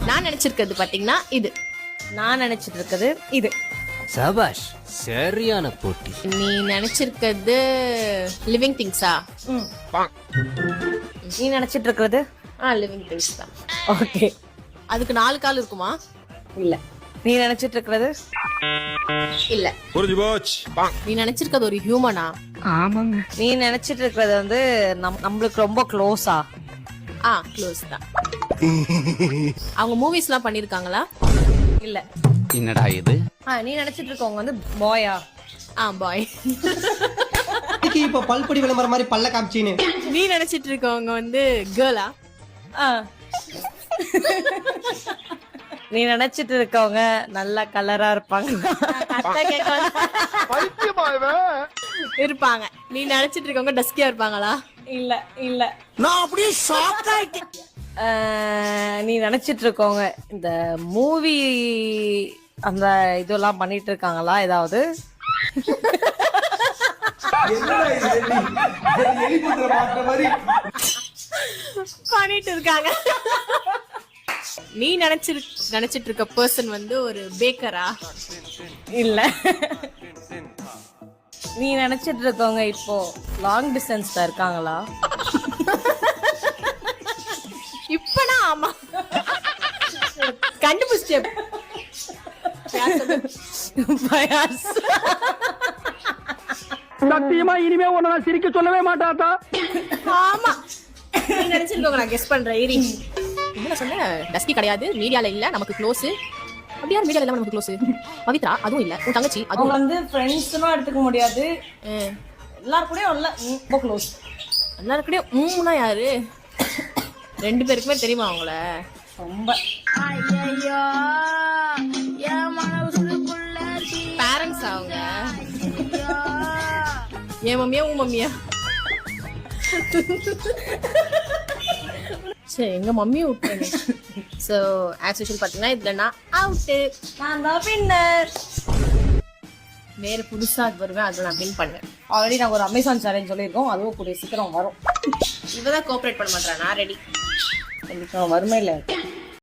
நான் நினைச்சிருக்கிறது பாத்தீங்கன்னா இது. நான் நினைச்சிட்டு இருக்கிறது இது. சபாஷ், சரியான போட்டி. நீ நினைச்சிருக்கிறது லிவிங் திங்ஸா? நீ நினைச்சிட்டு இருக்கிறது லிவிங் திங்ஸ் தான். ஓகே. அதுக்கு 4 கால் இருக்குமா? இல்ல. நீ நினைச்சிட்டு இருக்கிறது இல்ல. நீ நினைச்சிருக்கிறது ஒரு ஹியூமனா? ஆமாங்க. நீ நினைச்சிட்டு இருக்கிறது வந்து நம்மளுக்கு ரொம்ப க்ளோஸா? க்ளோஸ் தான். அவங்க மூவிஸ்லாம் பண்ணிருக்காங்களா? இல்ல. என்னடா இது? நீ நினைச்சிட்டு இருக்கவங்க வந்து பாயா? பாய். இப்ப பல்பொடி விளம்பரம் மாதிரி பல்ல காமிச்சின்னு. நீ நினைச்சிட்டு இருக்கவங்க வந்து கேர்ளா? நீ நினைச்சிட்டு இருக்கவங்க நல்ல கலரா இருப்பாங்க. இருப்பாங்க. நீ நினைச்சிட்டு இருக்கவங்க டஸ்கியா இருப்பாங்களா? இல்ல இல்ல. நான் அப்படியே ஷாக் ஆயிட்டேன். நீ நினைச்சிட்டு இருக்கவங்க இந்த மூவி அந்த இதெல்லாம் பண்ணிட்டு இருக்காங்களா ஏதாவது? பண்ணிட்டு இருக்காங்க. நீ நினைச்சிட்டு இருக்க பர்சன் வந்து ஒரு பேக்கரா? இல்ல. நீ நினைச்சிட்டு இருக்கவங்க இப்போ லாங் டிஸ்டன்ஸ்ல இருக்காங்களா? இப்பனா ஆமா, கண்டுபிடிச்சேன். சத்தியமா இனிமே உன்னை நான் சிரிக்க சொல்லவே மாட்டாத்தா. ஆமா, நீ நினைச்சிருக்கோங்க. நான் கெஸ் பண்றேன். ஏரி என்ன சொன்ன? டஸ்கி கிடையாது, மீடியால இல்ல, நமக்கு க்ளோஸ். அப்படியா? மீடியால இல்ல, நமக்கு க்ளோஸ். பவித்ரா அதுவும் இல்ல, உன் தங்கச்சி அதுவும் வந்து ஃப்ரெண்ட்ஸ்னும் எடுத்துக்க முடியாது. எல்லாரும் கூடயும் இல்ல, ரொம்ப க்ளோஸ். எல்லாரும் கூடயும் யாரு? 2 பேருக்குமே தெரியுமா அவங்கள? ரொம்ப. பேரண்ட்ஸ் அவங்க. என் மம்மியா உன் மம்மியா? சரி, எங்க மம்மியும் விட்டுருங்க. ஸோ ஆஸ் யூஷுவல் பார்த்தீங்கன்னா இதுல நான் அவுட்டு, நான் தான் வின்னர். வேற புதுசா அது வருவேன், அதில் நான் வின் பண்ணுவேன். ஆல்ரெடி நாங்கள் ஒரு அமேசான் சேலஞ்ச் சொல்லியிருக்கோம், அதுவும் கூடிய சீக்கிரம் வரும். இவதான் கோஆப்ரேட் பண்ண மாட்டேன். நான் ரெடி. வறுமையில்